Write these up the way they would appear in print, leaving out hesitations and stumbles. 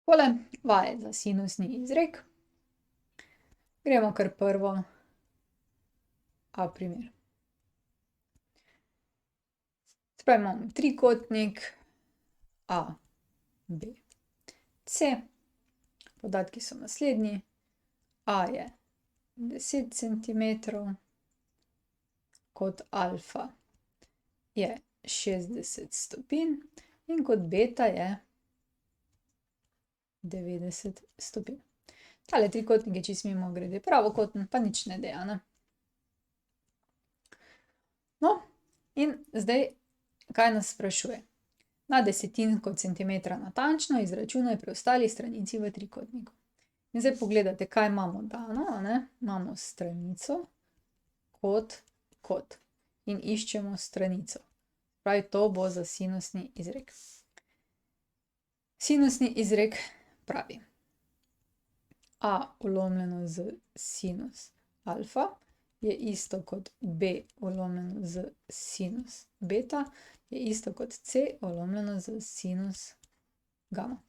Tole vaje za sinusni izrek. Gremo kar prvo A primer. Se pravi, imamo trikotnik A, B, C. Podatki so naslednji. A je 10 centimetrov, kot alfa je 60 stopinj in kot beta je 90 stopinj. Tale trikotnik je čisto mimogrede pravokoten, pa nič ne de, a ne. No, in zdaj, kaj nas sprašuje? Na desetinko centimetra natančno izračunaj preostali stranici v trikotniku. In zdaj pogledate, kaj imamo dano, a ne. Imamo stranico, kot in iščemo stranico. Pravi, to bo za sinusni izrek. Sinusni izrek pravi: A ulomljeno z sinus alfa je isto kot B ulomljeno z sinus beta je isto kot C ulomljeno z sinus gama.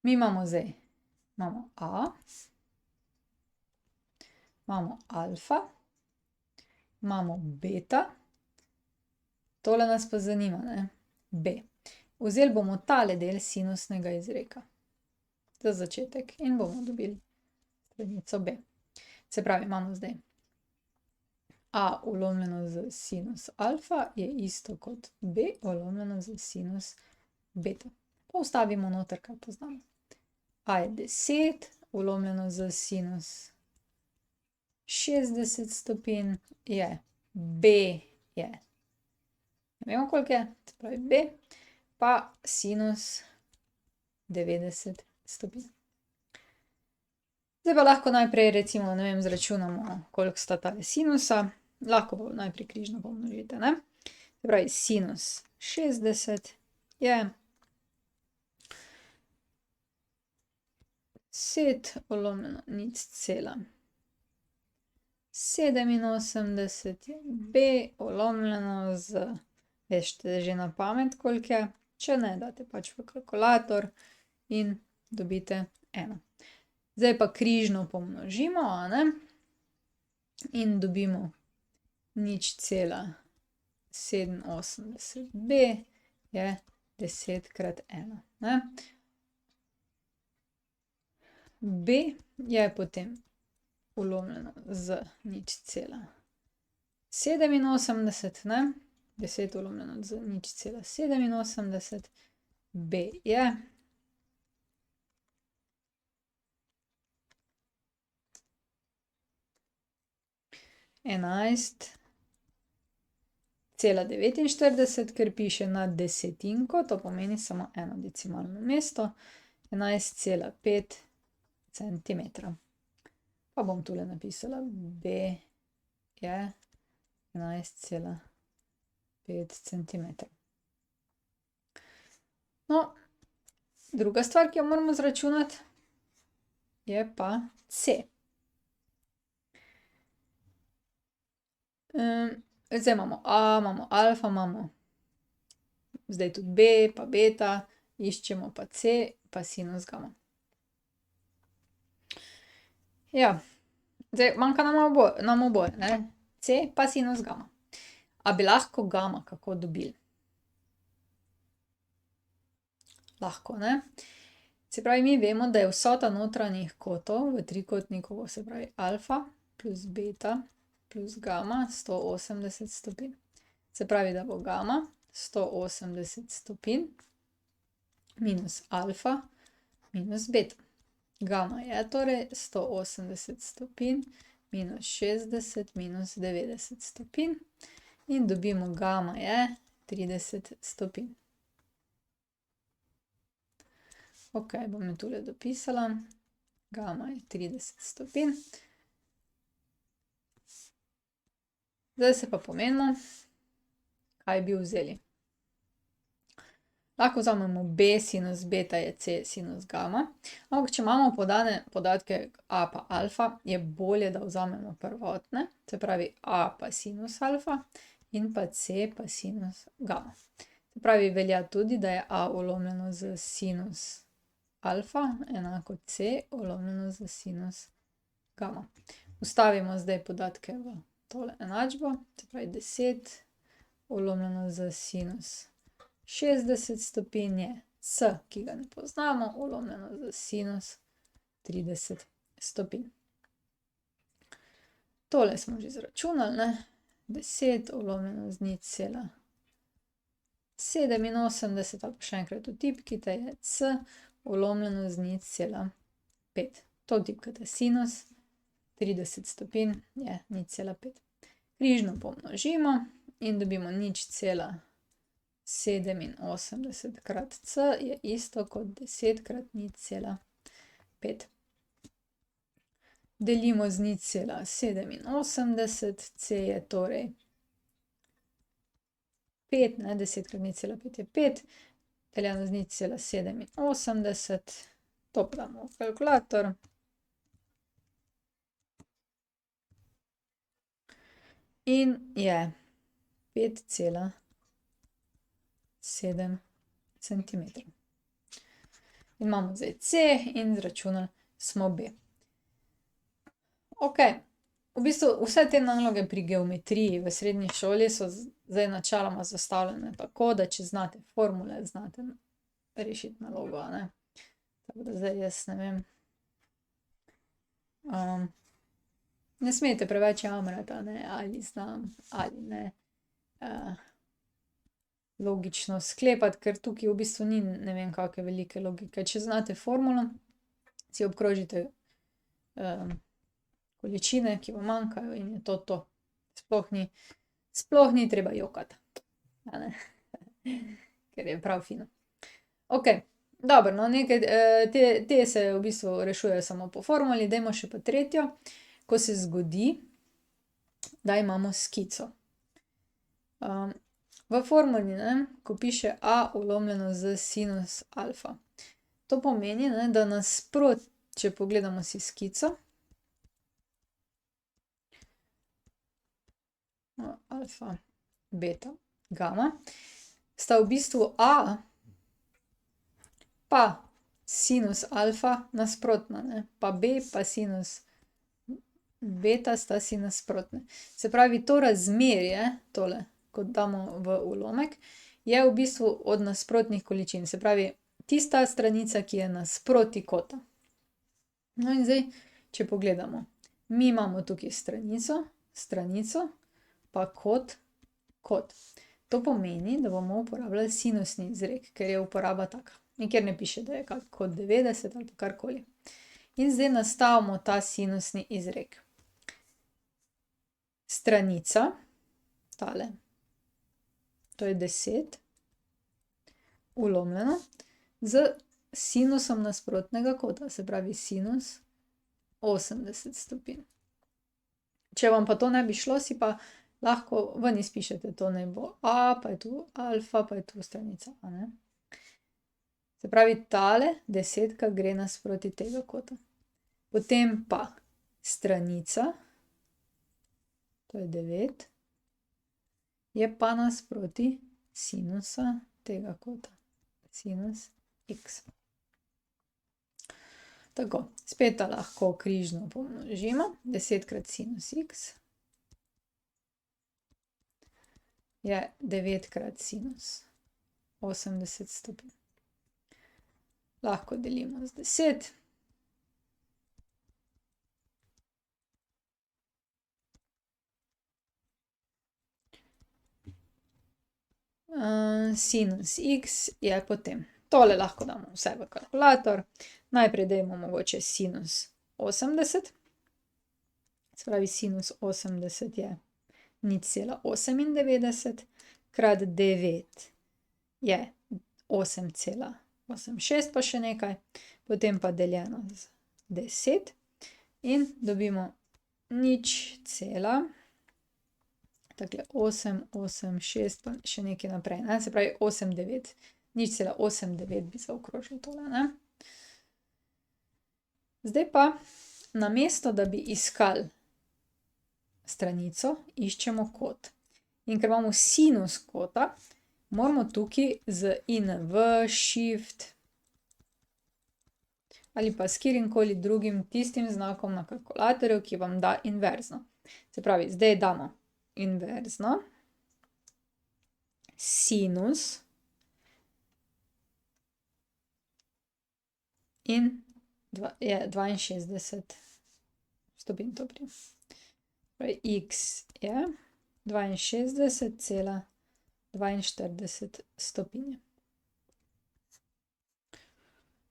Mi imamo zdaj, imamo A, imamo alfa, imamo beta, tole nas pa zanima, ne, B. Vzeli bomo tale del sinusnega izreka za začetek in bomo dobili stranico B. Se pravi, imamo zdaj A ulomljeno z sinus alfa je isto kot B ulomljeno z sinus beta. Pa vstavimo noter, kaj poznamo. A je 10 ulomljeno z sinus 60 stopinj je B je, ne vemo, koliko je, se pravi B, pa sinus 90 stopinj. Zdaj pa lahko najprej recimo, ne vem, izračunamo, koliko sta tale sinusa. Lahko pa najprej križno pomnožite, ne. Se pravi, sinus 60 je 10 ulomljeno 0,87 je B ulomljeno z, veste že na pamet, koliko je, če ne, date pač v kalkulator in dobite 1. Zdaj pa križno pomnožimo, a ne, in dobimo 0,87 B je 10 krat 1, ne. B je potem ulomljeno z 0,87, ne, 10 ulomljeno z 0,87, B je 11,49, ker piše nad desetinko, to pomeni samo eno decimalno mesto, 11,5 centimetra. Pa bom tule napisala, B je 11,5 centimetra. No, druga stvar, ki jo moramo izračunati, je pa C. Zdaj imamo A, imamo alfa, imamo zdaj tudi B pa beta, iščemo pa C pa sinus gama. Ja, zdaj manjka nam oboje, ne, C pa sinus gama. A bi lahko gama kako dobili? Lahko, ne. Se pravi, mi vemo, da je vsota notranjih kotov v trikotniku, se pravi alfa plus beta plus gama 180 stopinj. Se pravi, da bo gama 180 stopinj minus alfa minus beta. Gama je torej 180 stopinj minus 60 minus 90 stopinj in dobimo, gama je 30 stopinj. Ok, bom jo tule dopisala. Gama je 30 stopinj. Zdaj se pa pomenimo, kaj bi vzeli. Lahko vzamemo B sinus beta je C sinus gama, ampak če imamo podane podatke A pa alfa, je bolje, da vzamemo prvotne, se pravi A pa sinus alfa in pa C pa sinus gama. Se pravi, velja tudi, da je a ulomljeno z sinus alfa enako c ulomljeno z sinus gama. Vstavimo zdaj podatke v tole enačbo, se pravi 10 ulomljeno z sinus 60 stopinj je c, ki ga ne poznamo, ulomljeno z sinus 30 stopinj. Tole smo že izračunali, ne? 10 ulomljeno z 0,87 ali pa še enkrat vtipkite je c ulomljeno z 0,5. To vtipkate sinus 30 stopinj je 0,5. Križno pomnožimo in dobimo 0,87 krat c je isto kot 10 krat 0,5. Delimo z 0,87, c je torej 5, ne, 10 krat 0,5 je 5, deljeno z 0,87, to pa damo v kalkulator. In je 5,7 centimetrov. Imamo zdaj c in izračunali smo b. Ok, v bistvu vse te naloge pri geometriji v srednji šoli so zdaj načeloma zastavljene tako, da če znate formule, znate rešiti nalogo, a ne. Tako da zdaj jaz ne vem. Ne smete preveč jamrati, a ne, ali znam ali ne logično sklepati, ker tukaj v bistvu ni ne vem kakšne velike logike. Če znate formulo, si obkrožite količine, ki vam manjkajo, in je to to. Sploh ni treba jokati, a ne. Ker je prav fino. Ok, dobro, no, nekaj, te se v bistvu rešujejo samo po formuli, dajmo še pa tretjo. Ko se zgodi, da imamo skico. V formuli, ne, ko piše a ulomljeno z sinus alfa. To pomeni, ne, da če pogledamo si skico, alfa, beta, gama, sta v bistvu a pa sinus alfa nasprotna, ne, pa b pa sinus beta sta si nasprotne. Se pravi, to razmerje, tole, ko damo v ulomek, je v bistvu od nasprotnih količin. Se pravi, tista stranica, ki je nasproti kota. No, in zdaj, če pogledamo. Mi imamo tukaj stranico, pa kot. To pomeni, da bomo uporabljali sinusni izrek, ker je uporaba taka. Nikjer ne piše, da je kot 90 ali pa karkoli. In zdaj nastavimo ta sinusni izrek. Stranica, tale, to je 10, ulomljeno, z sinusom nasprotnega kota, se pravi sinus 80 stopinj. Če vam pa to ne bi šlo, si pa lahko ven izpišete, to naj bo a, pa je tu alfa, pa je tu stranica a, ne. Se pravi, tale desetka gre nasproti tega kota. Potem pa stranica, to je 9, je pa nasproti sinusa tega kota. Sinus x. Tako, spet lahko križno pomnožimo. 10 krat sinus x je 9 krat sinus 80 stopinj. Lahko delimo z 10. Sinus x je potem. Tole lahko damo vse v kalkulator. Najprej dajmo mogoče sinus 80. Se pravi, sinus 80 je 0,98 krat 9 je 8,86 pa še nekaj. Potem pa deljeno z 10 in dobimo 0, takle 8,86 pa še nekaj naprej, ne, se pravi 8,9. 0,89 bi zaokrožili tole, ne. Zdaj pa namesto, da bi iskali stranico, iščemo kot. In ker imamo sinus kota, moramo tukaj z INV, Shift ali pa s katerimkoli drugim tistim znakom na kalkulatorju, ki vam da inverzno. Se pravi, zdaj damo inverzno, sinus in je 62 stopinj to pri. Torej, x je 62,42 stopinje.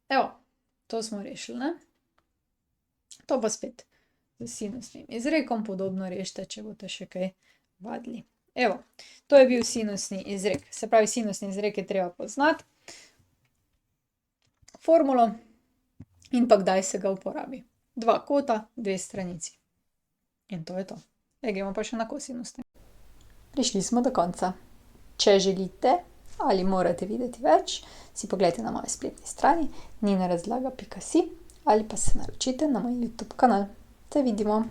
Evo, to smo rešili, ne? To pa spet z sinusnim izrekom podobno rešite, če boste še kaj vadili. Evo, to je bil sinusni izrek. Se pravi, sinusni izrek je treba poznati, formulo in pa kdaj se ga uporabi. 2 kota, 2 stranici. In to je to. Gremo pa še na kosinusne. Prišli smo do konca. Če želite ali morate videti več, si pogledajte na moji spletni strani ninarazlaga.si ali pa se naročite na moj YouTube kanal. Se vidimo!